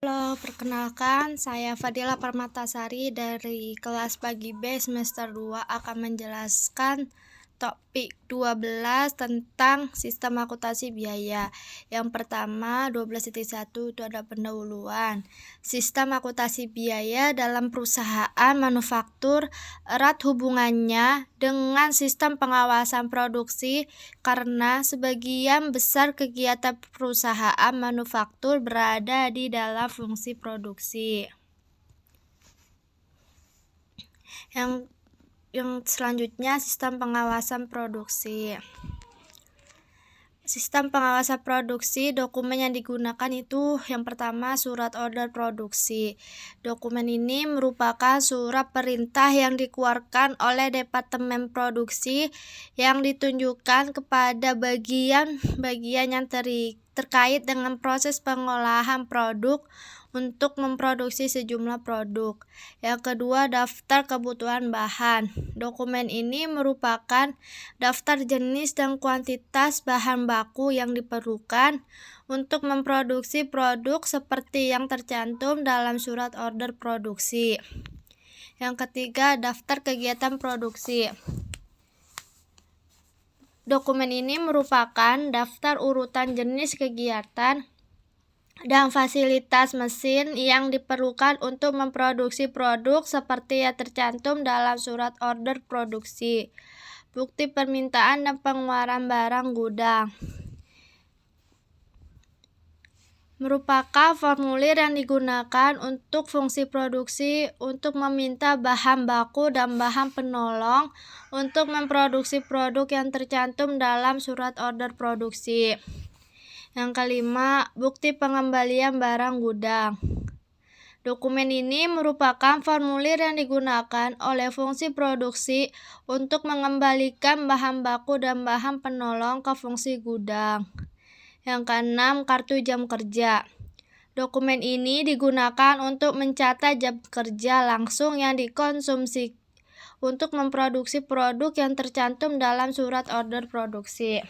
Halo, perkenalkan saya Fadila Permatasari dari kelas pagi B semester 2 akan menjelaskan topik 12 tentang sistem akuntansi biaya. Yang pertama 12.1 itu ada pendahuluan. Sistem akuntansi biaya dalam perusahaan manufaktur erat hubungannya dengan sistem pengawasan produksi karena sebagian besar kegiatan perusahaan manufaktur berada di dalam fungsi produksi. Yang selanjutnya sistem pengawasan produksi. Sistem pengawasan produksi, dokumen yang digunakan itu yang pertama surat order produksi. Dokumen ini merupakan surat perintah yang dikeluarkan oleh Departemen Produksi yang ditunjukkan kepada bagian-bagian yang terkait dengan proses pengolahan produk untuk memproduksi sejumlah produk. Yang kedua, daftar kebutuhan bahan. Dokumen ini merupakan daftar jenis dan kuantitas bahan baku yang diperlukan untuk memproduksi produk seperti yang tercantum dalam surat order produksi. Yang ketiga, daftar kegiatan produksi. Dokumen ini merupakan daftar urutan jenis kegiatan dan fasilitas mesin yang diperlukan untuk memproduksi produk seperti yang tercantum dalam surat order produksi. Bukti permintaan dan pengeluaran barang gudang merupakan formulir yang digunakan untuk fungsi produksi untuk meminta bahan baku dan bahan penolong untuk memproduksi produk yang tercantum dalam surat order produksi. Yang kelima, bukti pengembalian barang gudang. Dokumen ini merupakan formulir yang digunakan oleh fungsi produksi untuk mengembalikan bahan baku dan bahan penolong ke fungsi gudang. Yang keenam, kartu jam kerja. Dokumen ini digunakan untuk mencatat jam kerja langsung yang dikonsumsi untuk memproduksi produk yang tercantum dalam surat order produksi.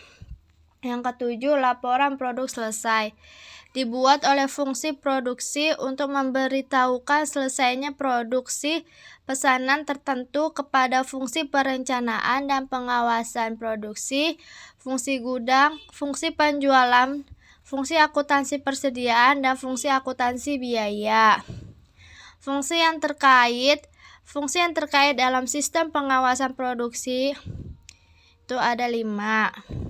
Yang ketujuh, laporan produk selesai. Dibuat oleh fungsi produksi untuk memberitahukan selesainya produksi pesanan tertentu kepada fungsi perencanaan dan pengawasan produksi, fungsi gudang, fungsi penjualan, fungsi akuntansi persediaan, dan fungsi akuntansi biaya. Fungsi yang terkait dalam sistem pengawasan produksi itu ada 5.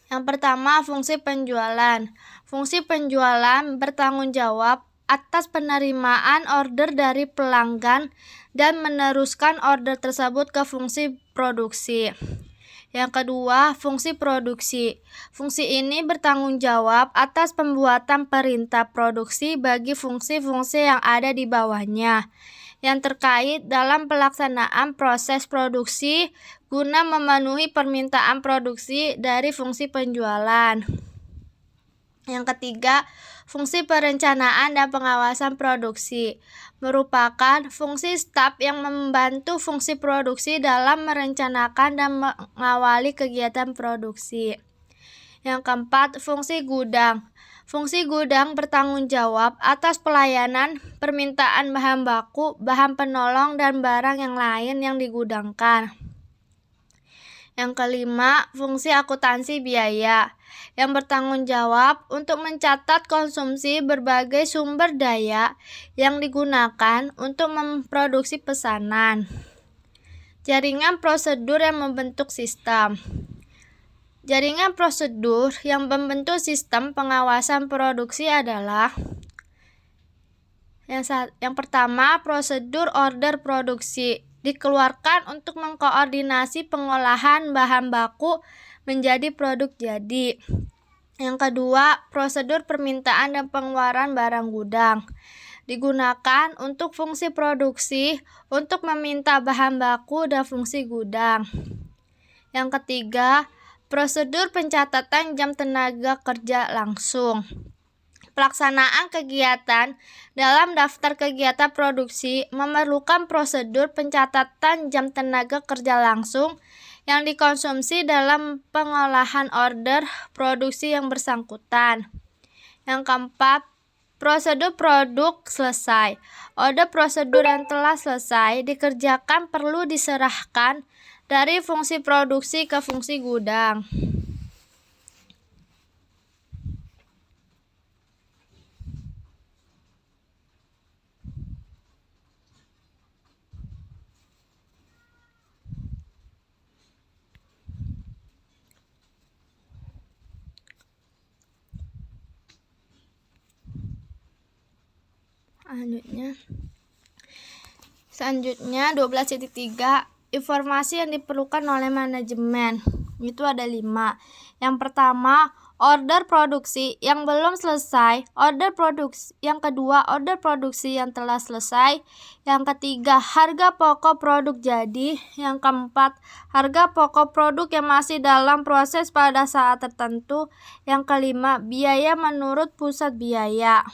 Yang pertama, fungsi penjualan. Fungsi penjualan bertanggung jawab atas penerimaan order dari pelanggan dan meneruskan order tersebut ke fungsi produksi. Yang kedua, fungsi produksi. Fungsi ini bertanggung jawab atas pembuatan perintah produksi bagi fungsi-fungsi yang ada di bawahnya yang terkait dalam pelaksanaan proses produksi guna memenuhi permintaan produksi dari fungsi penjualan. Yang ketiga, fungsi perencanaan dan pengawasan produksi merupakan fungsi staf yang membantu fungsi produksi dalam merencanakan dan mengawali kegiatan produksi. Yang keempat, fungsi gudang. Fungsi gudang bertanggung jawab atas pelayanan permintaan bahan baku, bahan penolong, dan barang yang lain yang digudangkan. Yang kelima, fungsi akuntansi biaya yang bertanggung jawab untuk mencatat konsumsi berbagai sumber daya yang digunakan untuk memproduksi pesanan. Jaringan prosedur yang membentuk sistem. Jaringan prosedur yang membentuk sistem pengawasan produksi adalah yang pertama, prosedur order produksi dikeluarkan untuk mengkoordinasi pengolahan bahan baku menjadi produk jadi. Yang kedua, prosedur permintaan dan pengeluaran barang gudang digunakan untuk fungsi produksi untuk meminta bahan baku dan fungsi gudang. Yang ketiga, prosedur pencatatan jam tenaga kerja langsung. Pelaksanaan kegiatan dalam daftar kegiatan produksi memerlukan prosedur pencatatan jam tenaga kerja langsung yang dikonsumsi dalam pengolahan order produksi yang bersangkutan. Yang keempat, Prosedur produk selesai. Order prosedur yang telah selesai dikerjakan perlu diserahkan dari fungsi produksi ke fungsi gudang. Selanjutnya 12.3 informasi yang diperlukan oleh manajemen. Itu ada 5. Yang pertama, order produksi yang belum selesai. Yang kedua, order produksi yang telah selesai. Yang ketiga, harga pokok produk jadi. Yang keempat, harga pokok produk yang masih dalam proses pada saat tertentu. Yang kelima, biaya menurut pusat biaya.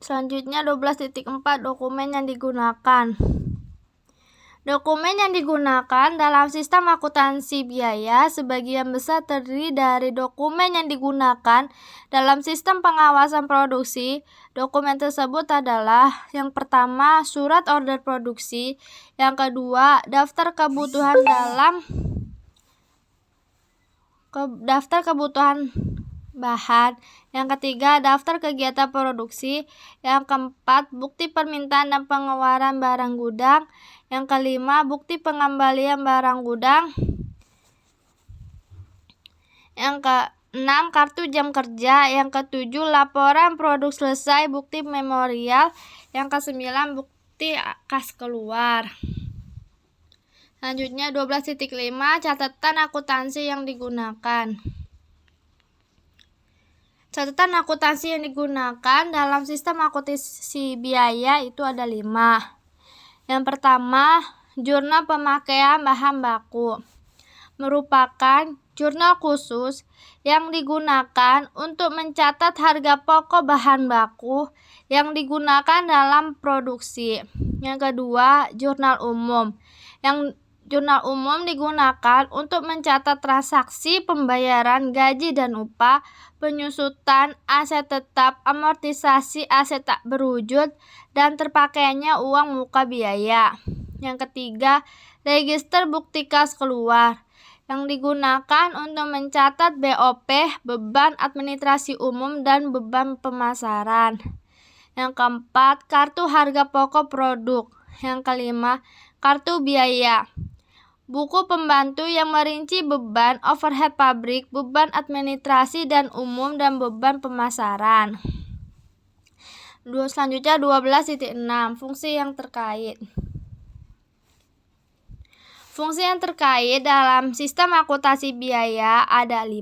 Selanjutnya 12.4 dokumen yang digunakan. Dokumen yang digunakan dalam sistem akuntansi biaya sebagian besar terdiri dari dokumen yang digunakan dalam sistem pengawasan produksi. Dokumen tersebut adalah yang pertama, surat order produksi, yang kedua, daftar kebutuhan bahan, yang ketiga, daftar kegiatan produksi, yang keempat, bukti permintaan dan pengeluaran barang gudang, yang kelima, bukti pengembalian barang gudang, yang keenam, kartu jam kerja, yang ketujuh, laporan produk selesai, bukti memorial, yang kesembilan, bukti kas keluar. Selanjutnya 12.5 catatan akuntansi yang digunakan. Catatan akuntansi yang digunakan dalam sistem akuntansi biaya itu ada 5. Yang pertama, jurnal pemakaian bahan baku. Merupakan jurnal khusus yang digunakan untuk mencatat harga pokok bahan baku yang digunakan dalam produksi. Yang kedua, jurnal umum. Jurnal umum digunakan untuk mencatat transaksi pembayaran gaji dan upah, penyusutan aset tetap, amortisasi aset tak berwujud, dan terpakainya uang muka biaya. Yang ketiga, register bukti kas keluar yang digunakan untuk mencatat BOP, beban administrasi umum, dan beban pemasaran. Yang keempat, kartu harga pokok produk. Yang kelima, kartu biaya. Buku pembantu yang merinci beban overhead pabrik, beban administrasi dan umum, dan beban pemasaran. Selanjutnya 12.6 fungsi yang terkait. Fungsi yang terkait dalam sistem akuntansi biaya ada 5.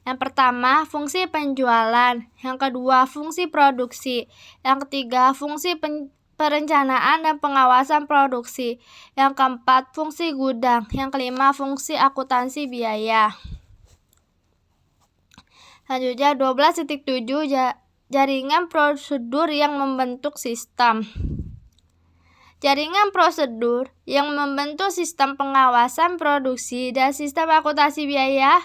Yang pertama, fungsi penjualan. Yang kedua, fungsi produksi. Yang ketiga, fungsi perencanaan dan pengawasan produksi. Yang keempat, fungsi gudang. Yang kelima, fungsi akuntansi biaya. Selanjutnya 12.7 jaringan prosedur yang membentuk sistem. Jaringan prosedur yang membentuk sistem pengawasan produksi dan sistem akuntansi biaya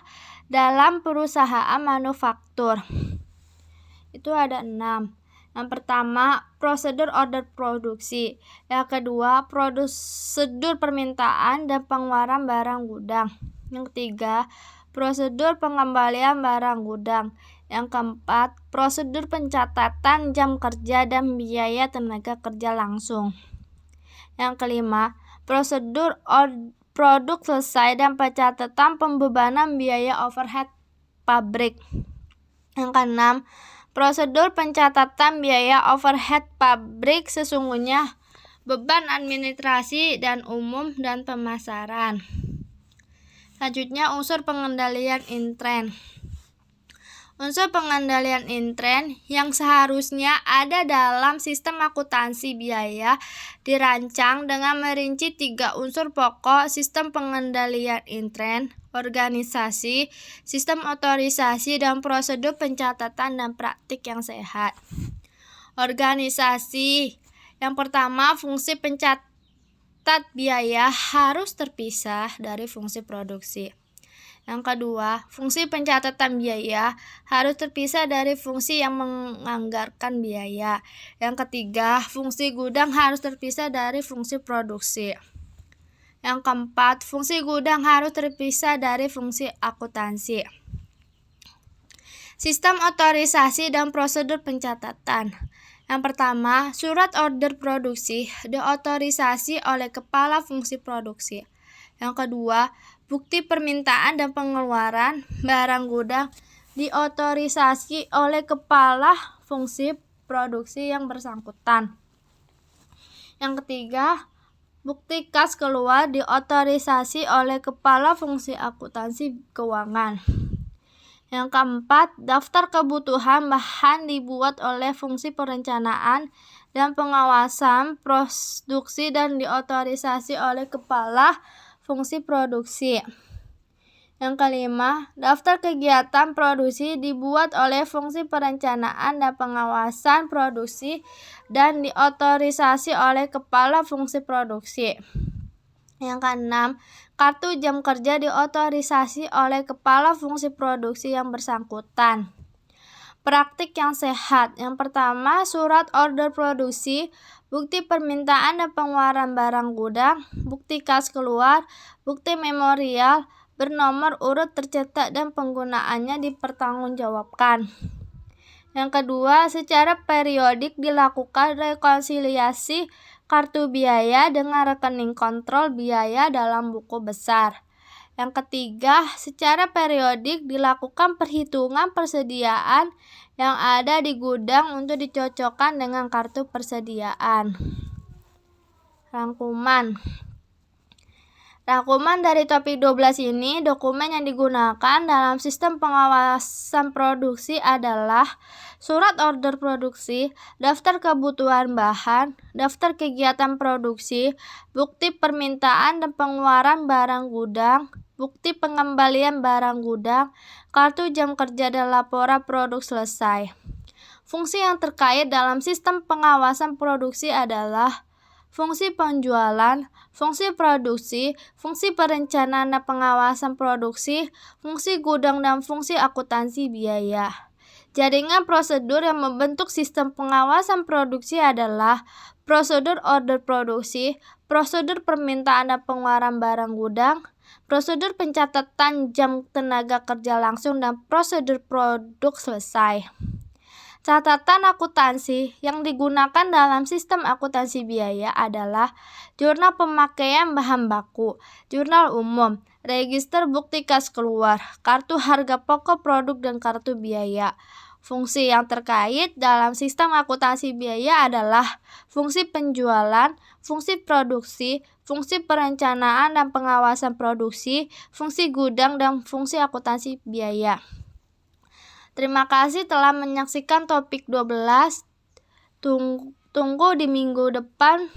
dalam perusahaan manufaktur. Itu ada 6. Yang pertama, prosedur order produksi. Yang kedua, prosedur permintaan dan pengeluaran barang gudang. Yang ketiga, prosedur pengembalian barang gudang. Yang keempat, prosedur pencatatan jam kerja dan biaya tenaga kerja langsung. Yang kelima, prosedur produk selesai dan pencatatan pembebanan biaya overhead pabrik. Yang keenam, prosedur pencatatan biaya overhead pabrik sesungguhnya, beban administrasi dan umum, dan pemasaran. Selanjutnya, unsur pengendalian intern. Unsur pengendalian intern yang seharusnya ada dalam sistem akuntansi biaya dirancang dengan merinci 3 unsur pokok: sistem pengendalian intern, organisasi, sistem otorisasi, dan prosedur pencatatan dan praktik yang sehat. Organisasi. Yang pertama, fungsi pencatat biaya harus terpisah dari fungsi produksi. Yang kedua, fungsi pencatatan biaya harus terpisah dari fungsi yang menganggarkan biaya. Yang ketiga, fungsi gudang harus terpisah dari fungsi produksi. Yang keempat, fungsi gudang harus terpisah dari fungsi akuntansi. Sistem otorisasi dan prosedur pencatatan. Yang pertama, surat order produksi diotorisasi oleh kepala fungsi produksi. Yang kedua, bukti permintaan dan pengeluaran barang gudang diotorisasi oleh kepala fungsi produksi yang bersangkutan. Yang ketiga, bukti kas keluar diotorisasi oleh kepala fungsi akuntansi keuangan. Yang keempat, daftar kebutuhan bahan dibuat oleh fungsi perencanaan dan pengawasan produksi dan diotorisasi oleh kepala fungsi produksi. Yang kelima, daftar kegiatan produksi dibuat oleh fungsi perencanaan dan pengawasan produksi dan diotorisasi oleh kepala fungsi produksi. Yang keenam, kartu jam kerja diotorisasi oleh kepala fungsi produksi yang bersangkutan. Praktik yang sehat. Yang pertama, surat order produksi, bukti permintaan dan pengeluaran barang gudang, bukti kas keluar, bukti memorial, bernomor urut tercetak dan penggunaannya dipertanggungjawabkan. Yang kedua, secara periodik dilakukan rekonsiliasi kartu biaya dengan rekening kontrol biaya dalam buku besar. Yang ketiga, secara periodik dilakukan perhitungan persediaan yang ada di gudang untuk dicocokkan dengan kartu persediaan. Rangkuman dari topik 12 ini, dokumen yang digunakan dalam sistem pengawasan produksi adalah surat order produksi, daftar kebutuhan bahan, daftar kegiatan produksi, bukti permintaan dan pengeluaran barang gudang, bukti pengembalian barang gudang, kartu jam kerja dan laporan produk selesai. Fungsi yang terkait dalam sistem pengawasan produksi adalah fungsi penjualan, fungsi produksi, fungsi perencanaan dan pengawasan produksi, fungsi gudang dan fungsi akuntansi biaya. Jaringan prosedur yang membentuk sistem pengawasan produksi adalah prosedur order produksi, prosedur permintaan dan pengeluaran barang gudang, prosedur pencatatan jam tenaga kerja langsung, dan prosedur produk selesai. Catatan akuntansi yang digunakan dalam sistem akuntansi biaya adalah jurnal pemakaian bahan baku, jurnal umum, register bukti kas keluar, kartu harga pokok produk, dan kartu biaya. Fungsi yang terkait dalam sistem akuntansi biaya adalah fungsi penjualan, fungsi produksi, fungsi perencanaan dan pengawasan produksi, fungsi gudang, dan fungsi akuntansi biaya. Terima kasih telah menyaksikan topik 12. Tunggu di minggu depan.